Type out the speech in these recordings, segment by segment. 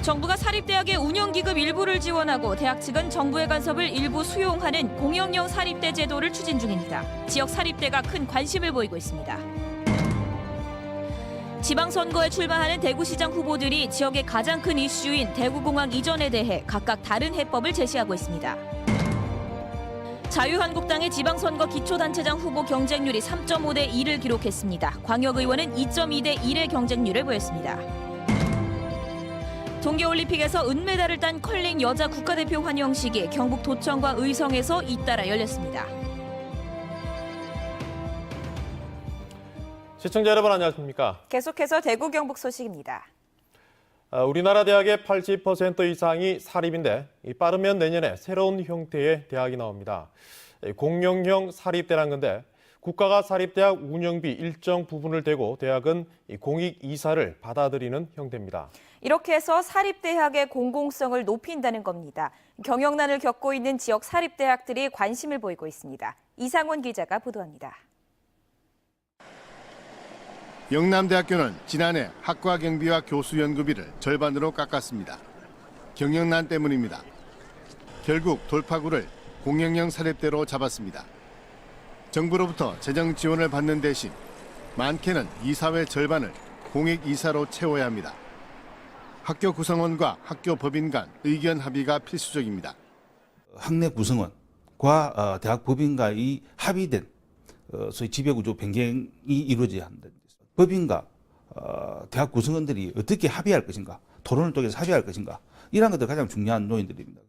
정부가 사립대학의 운영기금 일부를 지원하고 대학 측은 정부의 간섭을 일부 수용하는 공영형 사립대 제도를 추진 중입니다. 지역 사립대가 큰 관심을 보이고 있습니다. 지방선거에 출마하는 대구시장 후보들이 지역의 가장 큰 이슈인 대구공항 이전에 대해 각각 다른 해법을 제시하고 있습니다. 자유한국당의 지방선거 기초단체장 후보 경쟁률이 3.5대 2를 기록했습니다. 광역의원은 2.2대 1의 경쟁률을 보였습니다. 동계올림픽에서 은메달을 딴 컬링 여자 국가대표 환영식이 경북 도청과 의성에서 잇따라 열렸습니다. 시청자 여러분 안녕하십니까? 계속해서 대구 경북 소식입니다. 우리나라 대학의 80% 이상이 사립인데 빠르면 내년에 새로운 형태의 대학이 나옵니다. 공영형 사립대란 건데 국가가 사립대학 운영비 일정 부분을 대고 대학은 공익 이사를 받아들이는 형태입니다. 이렇게 해서 사립대학의 공공성을 높인다는 겁니다. 경영난을 겪고 있는 지역 사립대학들이 관심을 보이고 있습니다. 이상원 기자가 보도합니다. 영남대학교는 지난해 학과 경비와 교수 연구비를 절반으로 깎았습니다. 경영난 때문입니다. 결국 돌파구를 공영형 사립대로 잡았습니다. 정부로부터 재정 지원을 받는 대신 많게는 이사회 절반을 공익 이사로 채워야 합니다. 학교 구성원과 학교 법인 간 의견 합의가 필수적입니다. 학내 구성원과 대학 법인과의 합의된 소위 지배구조 변경이 이루어져야 한다. 법인과 대학 구성원들이 어떻게 합의할 것인가, 토론을 통해서 합의할 것인가, 이런 것들이 가장 중요한 요인들입니다.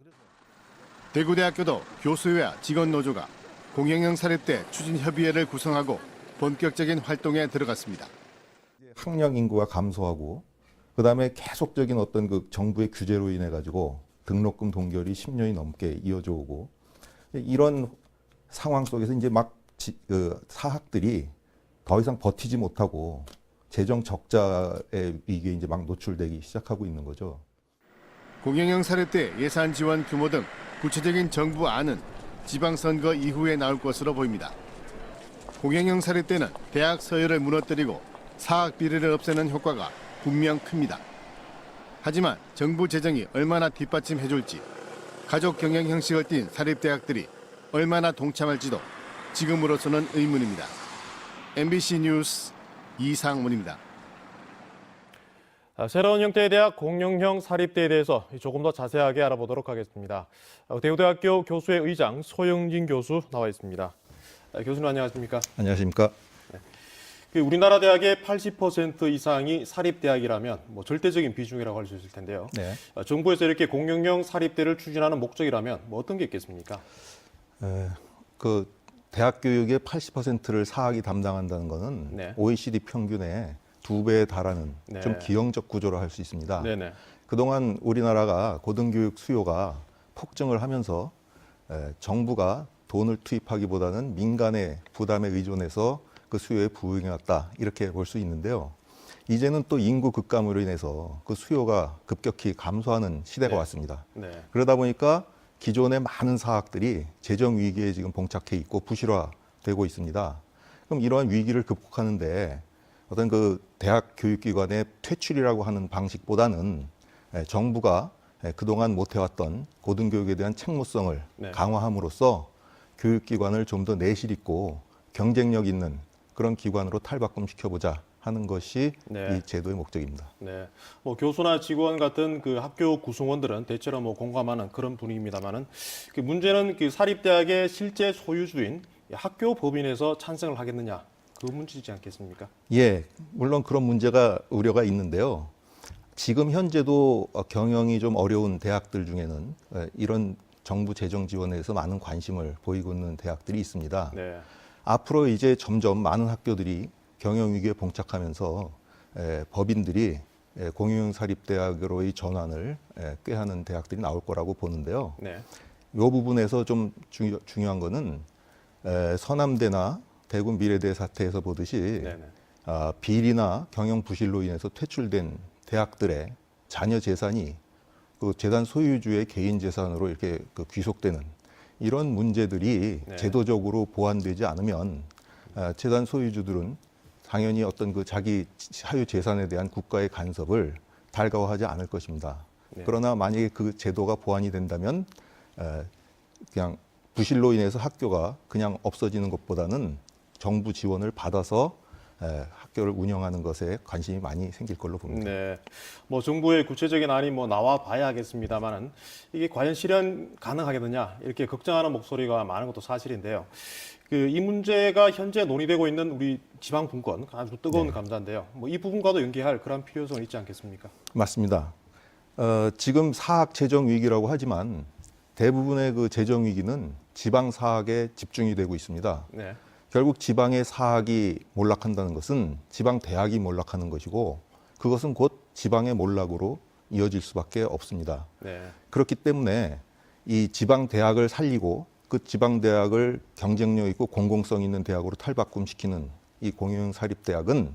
대구대학교도 교수회와 직원노조가 공영형 사립대 추진협의회를 구성하고 본격적인 활동에 들어갔습니다. 학령 인구가 감소하고 그다음에 계속적인 어떤 그 정부의 규제로 인해 가지고 등록금 동결이 10년이 넘게 이어져 오고 이런 상황 속에서 이제 막 사학들이 더 이상 버티지 못하고 재정 적자의 위기에 이제 막 노출되기 시작하고 있는 거죠. 공영형 사립대 예산 지원 규모 등 구체적인 정부 안은 지방선거 이후에 나올 것으로 보입니다. 공영형 사립대는 대학 서열을 무너뜨리고 사학 비리를 없애는 효과가 분명 큽니다. 하지만 정부 재정이 얼마나 뒷받침해줄지, 가족 경영 형식을 띈 사립대학들이 얼마나 동참할지도 지금으로서는 의문입니다. MBC 뉴스 이상문입니다. 새로운 형태의 대학 공영형 사립대에 대해서 조금 더 자세하게 알아보도록 하겠습니다. 대구대학교 교수회 의장 소영진 교수 나와 있습니다. 교수님 안녕하십니까? 안녕하십니까? 우리나라 대학의 80% 이상이 사립대학이라면 절대적인 비중이라고 할 수 있을 텐데요. 네. 정부에서 이렇게 공영형 사립대를 추진하는 목적이라면 어떤 게 있겠습니까? 대학 교육의 80%를 사학이 담당한다는 것은 네. OECD 평균의 2배에 달하는 네. 좀 기형적 구조로 할 수 있습니다. 네네. 그동안 우리나라가 고등교육 수요가 폭증을 하면서 정부가 돈을 투입하기보다는 민간의 부담에 의존해서 그 수요에 부응해왔다 이렇게 볼 수 있는데요. 이제는 또 인구 급감으로 인해서 그 수요가 급격히 감소하는 시대가 네. 왔습니다. 네. 그러다 보니까 기존의 많은 사학들이 재정 위기에 지금 봉착해 있고 부실화되고 있습니다. 그럼 이러한 위기를 극복하는데 어떤 그 대학 교육기관의 퇴출이라고 하는 방식보다는 정부가 그동안 못해왔던 고등교육에 대한 책무성을 네. 강화함으로써 교육기관을 좀 더 내실 있고 경쟁력 있는 그런 기관으로 탈바꿈시켜보자 하는 것이 네. 이 제도의 목적입니다. 네, 교수나 직원 같은 그 학교 구성원들은 대체로 공감하는 그런 분위기입니다만은 그 문제는 그 사립대학의 실제 소유주인 학교 법인에서 찬성을 하겠느냐 그 문제이지 않겠습니까? 예, 물론 그런 문제가 우려가 있는데요. 지금 현재도 경영이 좀 어려운 대학들 중에는 이런 정부 재정 지원에서 많은 관심을 보이고 있는 대학들이 있습니다. 네. 앞으로 이제 점점 많은 학교들이 경영 위기에 봉착하면서 법인들이 공영형 사립대학으로의 전환을 꾀하는 대학들이 나올 거라고 보는데요. 네. 이 부분에서 좀 중요한 거는 서남대나 대구 미래대 사태에서 보듯이 네네. 비리나 경영 부실로 인해서 퇴출된 대학들의 자녀 재산이 그 재산 소유주의 개인 재산으로 이렇게 귀속되는 이런 문제들이 네. 제도적으로 보완되지 않으면 재산 소유주들은 당연히 어떤 그 자기 사유 재산에 대한 국가의 간섭을 달가워하지 않을 것입니다. 네. 그러나 만약에 그 제도가 보완이 된다면 그냥 부실로 인해서 학교가 그냥 없어지는 것보다는 정부 지원을 받아서 학교를 운영하는 것에 관심이 많이 생길 걸로 봅니다. 네, 뭐 정부의 구체적인 안이 뭐 나와 봐야겠습니다만은 이게 과연 실현 가능하겠느냐 이렇게 걱정하는 목소리가 많은 것도 사실인데요. 이 문제가 현재 논의되고 있는 우리 지방 분권 아주 뜨거운 감자인데요. 뭐 이 부분과도 연계할 그런 필요성은 있지 않겠습니까? 맞습니다. 지금 사학 재정 위기라고 하지만 대부분의 그 재정 위기는 지방 사학에 집중이 되고 있습니다. 네. 결국 지방의 사학이 몰락한다는 것은 지방 대학이 몰락하는 것이고 그것은 곧 지방의 몰락으로 이어질 수밖에 없습니다. 네. 그렇기 때문에 이 지방 대학을 살리고 그 지방 대학을 경쟁력 있고 공공성 있는 대학으로 탈바꿈시키는 이 공영 사립대학은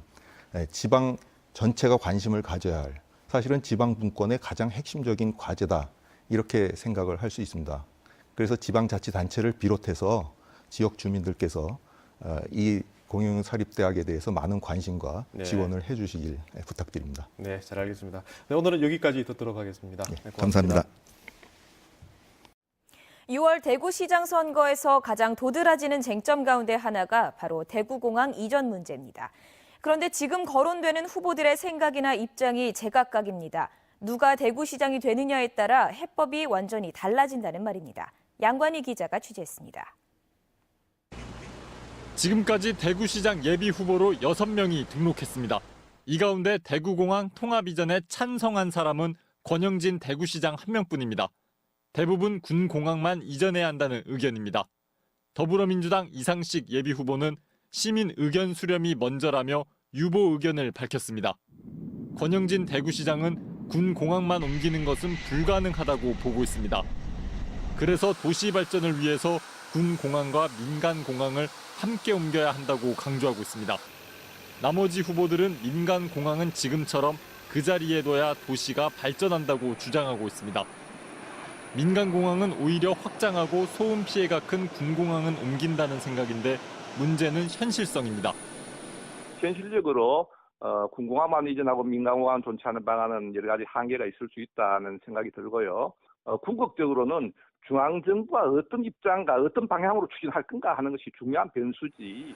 지방 전체가 관심을 가져야 할 사실은 지방 분권의 가장 핵심적인 과제다 이렇게 생각을 할 수 있습니다. 그래서 지방자치단체를 비롯해서 지역 주민들께서 이 공영 사립대학에 대해서 많은 관심과 네. 지원을 해주시길 부탁드립니다. 네, 잘 알겠습니다. 네, 오늘은 여기까지 듣도록 하겠습니다. 네, 고맙습니다. 감사합니다. 6월 대구시장 선거에서 가장 도드라지는 쟁점 가운데 하나가 바로 대구공항 이전 문제입니다. 그런데 지금 거론되는 후보들의 생각이나 입장이 제각각입니다. 누가 대구시장이 되느냐에 따라 해법이 완전히 달라진다는 말입니다. 양관희 기자가 취재했습니다. 지금까지 대구시장 예비 후보로 6명이 등록했습니다. 이 가운데 대구공항 통합 이전에 찬성한 사람은 권영진 대구시장 1명뿐입니다. 대부분 군공항만 이전해야 한다는 의견입니다. 더불어민주당 이상식 예비 후보는 시민 의견 수렴이 먼저라며 유보 의견을 밝혔습니다. 권영진 대구시장은 군공항만 옮기는 것은 불가능하다고 보고 있습니다. 그래서 도시 발전을 위해서 군공항과 민간공항을 함께 옮겨야 한다고 강조하고 있습니다. 나머지 후보들은 민간공항은 지금처럼 그 자리에 둬야 도시가 발전한다고 주장하고 있습니다. 민간공항은 오히려 확장하고 소음 피해가 큰 군공항은 옮긴다는 생각인데 문제는 현실성입니다. 현실적으로 군공항만 이전하고 민간공항 존치하는 방안은 여러 가지 한계가 있을 수 있다는 생각이 들고요. 궁극적으로는 중앙정부가 어떤 입장과 어떤 방향으로 추진할 건가 하는 것이 중요한 변수지.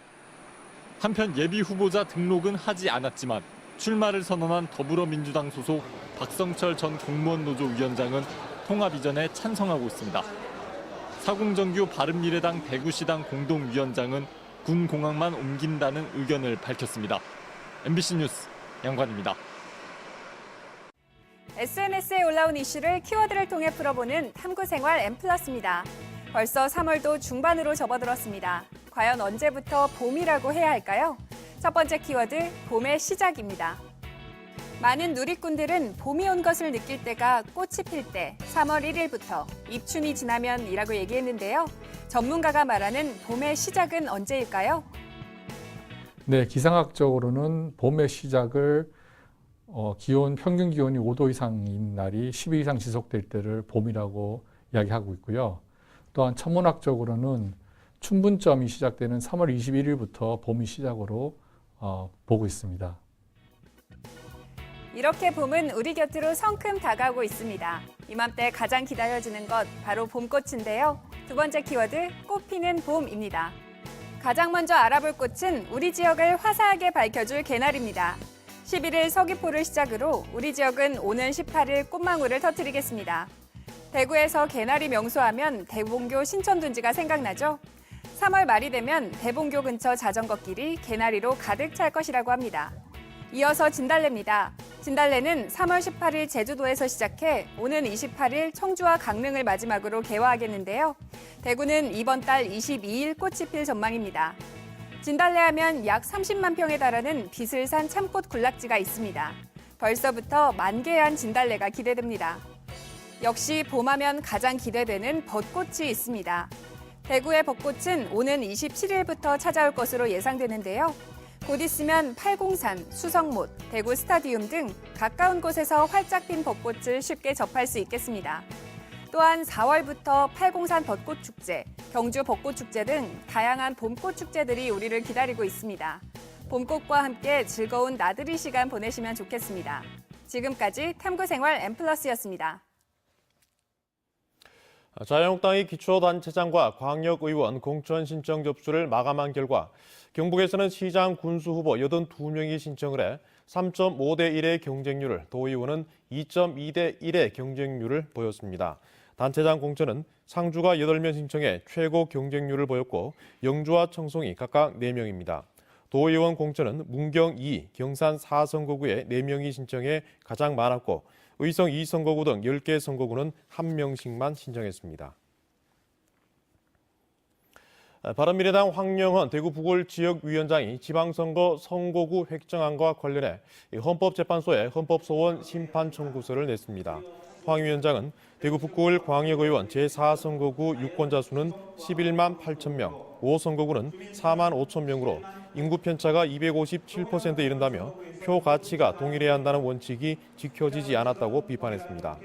한편 예비 후보자 등록은 하지 않았지만 출마를 선언한 더불어민주당 소속 박성철 전 공무원 노조 위원장은 통합 이전에 찬성하고 있습니다. 사공정규 바른미래당 대구시당 공동위원장은 군공항만 옮긴다는 의견을 밝혔습니다. MBC 뉴스 양관입니다. SNS에 올라온 이슈를 키워드를 통해 풀어보는 탐구생활 M+입니다. 벌써 3월도 중반으로 접어들었습니다. 과연 언제부터 봄이라고 해야 할까요? 첫 번째 키워드, 봄의 시작입니다. 많은 누리꾼들은 봄이 온 것을 느낄 때가 꽃이 필 때 3월 1일부터 입춘이 지나면이라고 얘기했는데요. 전문가가 말하는 봄의 시작은 언제일까요? 네, 기상학적으로는 봄의 시작을 평균 기온이 5도 이상인 날이 10일 이상 지속될 때를 봄이라고 이야기하고 있고요. 또한 천문학적으로는 춘분점이 시작되는 3월 21일부터 봄이 시작으로 보고 있습니다. 이렇게 봄은 우리 곁으로 성큼 다가오고 있습니다. 이맘때 가장 기다려지는 것 바로 봄꽃인데요. 두 번째 키워드, 꽃피는 봄입니다. 가장 먼저 알아볼 꽃은 우리 지역을 화사하게 밝혀줄 개나리입니다. 11일 서귀포를 시작으로 우리 지역은 오는 18일 꽃망울을 터뜨리겠습니다. 대구에서 개나리 명소하면 대봉교 신천둔지가 생각나죠? 3월 말이 되면 대봉교 근처 자전거길이 개나리로 가득 찰 것이라고 합니다. 이어서 진달래입니다. 진달래는 3월 18일 제주도에서 시작해 오는 28일 청주와 강릉을 마지막으로 개화하겠는데요. 대구는 이번 달 22일 꽃이 필 전망입니다. 진달래 하면 약 30만 평에 달하는 비슬산 참꽃 군락지가 있습니다. 벌써부터 만개한 진달래가 기대됩니다. 역시 봄하면 가장 기대되는 벚꽃이 있습니다. 대구의 벚꽃은 오는 27일부터 찾아올 것으로 예상되는데요. 곧 있으면 팔공산, 수성못, 대구 스타디움 등 가까운 곳에서 활짝 핀 벚꽃을 쉽게 접할 수 있겠습니다. 또한 4월부터 팔공산 벚꽃축제, 경주 벚꽃축제 등 다양한 봄꽃 축제들이 우리를 기다리고 있습니다. 봄꽃과 함께 즐거운 나들이 시간 보내시면 좋겠습니다. 지금까지 탐구생활 M+였습니다. 자유한국당이 기초단체장과 광역의원 공천 신청 접수를 마감한 결과 경북에서는 시장 군수 후보 82명이 신청을 해 3.5대 1의 경쟁률을 도의원은 2.2대 1의 경쟁률을 보였습니다. 단체장 공천은 상주가 8명 신청해 최고 경쟁률을 보였고 영주와 청송이 각각 4명입니다. 도의원 공천은 문경 2, 경산 4선거구에 4명이 신청해 가장 많았고 의성 2선거구 등 10개 선거구는 1명씩만 신청했습니다. 바른미래당 황영헌 대구 부골 지역위원장이 지방선거 선거구 획정안과 관련해 헌법재판소에 헌법소원 심판 청구서를 냈습니다. 황 위원장은 대구 북구을 광역의원 제4선거구 유권자 수는 11만 8천 명, 5선거구는 4만 5천 명으로 인구 편차가 257%에 이른다며 표 가치가 동일해야 한다는 원칙이 지켜지지 않았다고 비판했습니다.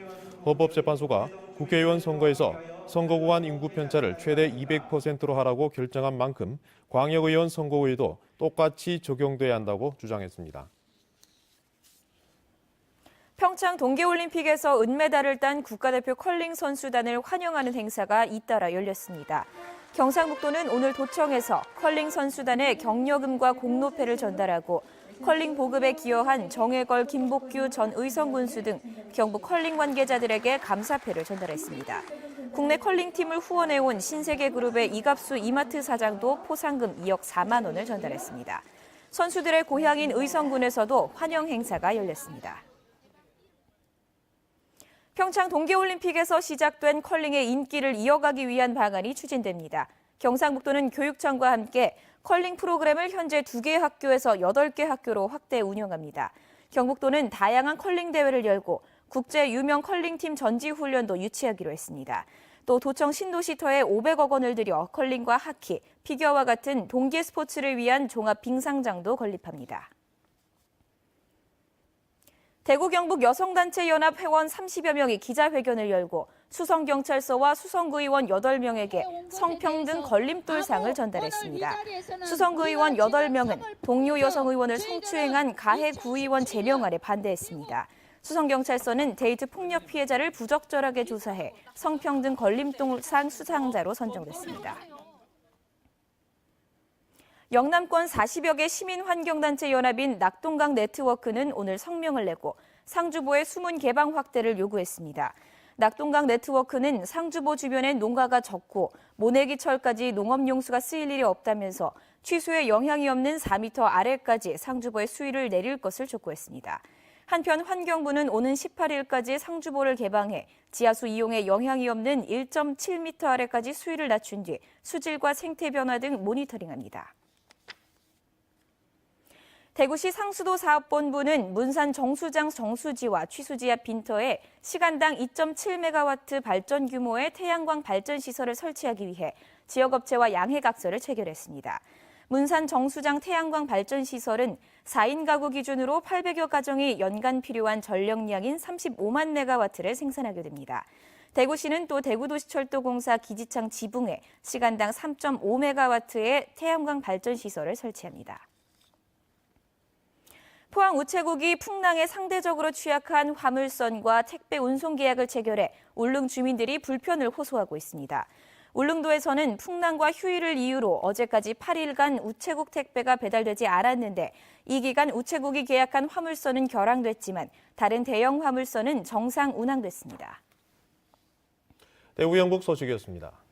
헌법재판소가 국회의원 선거에서 선거구 간 인구 편차를 최대 200%로 하라고 결정한 만큼 광역의원 선거구에도 똑같이 적용돼야 한다고 주장했습니다. 평창 동계올림픽에서 은메달을 딴 국가대표 컬링 선수단을 환영하는 행사가 잇따라 열렸습니다. 경상북도는 오늘 도청에서 컬링 선수단의 격려금과 공로패를 전달하고 컬링 보급에 기여한 정혜걸, 김복규 전 의성군수 등 경북 컬링 관계자들에게 감사패를 전달했습니다. 국내 컬링팀을 후원해온 신세계그룹의 이갑수 이마트 사장도 포상금 2억 4만 원을 전달했습니다. 선수들의 고향인 의성군에서도 환영 행사가 열렸습니다. 평창 동계올림픽에서 시작된 컬링의 인기를 이어가기 위한 방안이 추진됩니다. 경상북도는 교육청과 함께 컬링 프로그램을 현재 2개 학교에서 8개 학교로 확대 운영합니다. 경북도는 다양한 컬링 대회를 열고 국제 유명 컬링팀 전지훈련도 유치하기로 했습니다. 또 도청 신도시터에 500억 원을 들여 컬링과 하키, 피겨와 같은 동계 스포츠를 위한 종합 빙상장도 건립합니다. 대구 경북 여성단체연합 회원 30여 명이 기자회견을 열고 수성경찰서와 수성구의원 8명에게 성평등 걸림돌상을 전달했습니다. 수성구의원 8명은 동료 여성의원을 성추행한 가해 구의원 제명 아래 반대했습니다. 수성경찰서는 데이트 폭력 피해자를 부적절하게 조사해 성평등 걸림돌상 수상자로 선정됐습니다. 영남권 40여 개 시민환경단체 연합인 낙동강 네트워크는 오늘 성명을 내고 상주보의 수문 개방 확대를 요구했습니다. 낙동강 네트워크는 상주보 주변에 농가가 적고 모내기철까지 농업용수가 쓰일 일이 없다면서 취수에 영향이 없는 4m 아래까지 상주보의 수위를 내릴 것을 촉구했습니다. 한편 환경부는 오는 18일까지 상주보를 개방해 지하수 이용에 영향이 없는 1.7m 아래까지 수위를 낮춘 뒤 수질과 생태 변화 등 모니터링합니다. 대구시 상수도 사업본부는 문산 정수장 정수지와 취수지 앞 빈터에 시간당 2.7메가와트 발전 규모의 태양광 발전 시설을 설치하기 위해 지역업체와 양해각서를 체결했습니다. 문산 정수장 태양광 발전 시설은 4인 가구 기준으로 800여 가정이 연간 필요한 전력량인 35만 메가와트를 생산하게 됩니다. 대구시는 또 대구도시철도공사 기지창 지붕에 시간당 3.5메가와트의 태양광 발전 시설을 설치합니다. 포항 우체국이 풍랑에 상대적으로 취약한 화물선과 택배 운송 계약을 체결해 울릉 주민들이 불편을 호소하고 있습니다. 울릉도에서는 풍랑과 휴일을 이유로 어제까지 8일간 우체국 택배가 배달되지 않았는데 이 기간 우체국이 계약한 화물선은 결항됐지만 다른 대형 화물선은 정상 운항됐습니다. 대구 영북 소식이었습니다.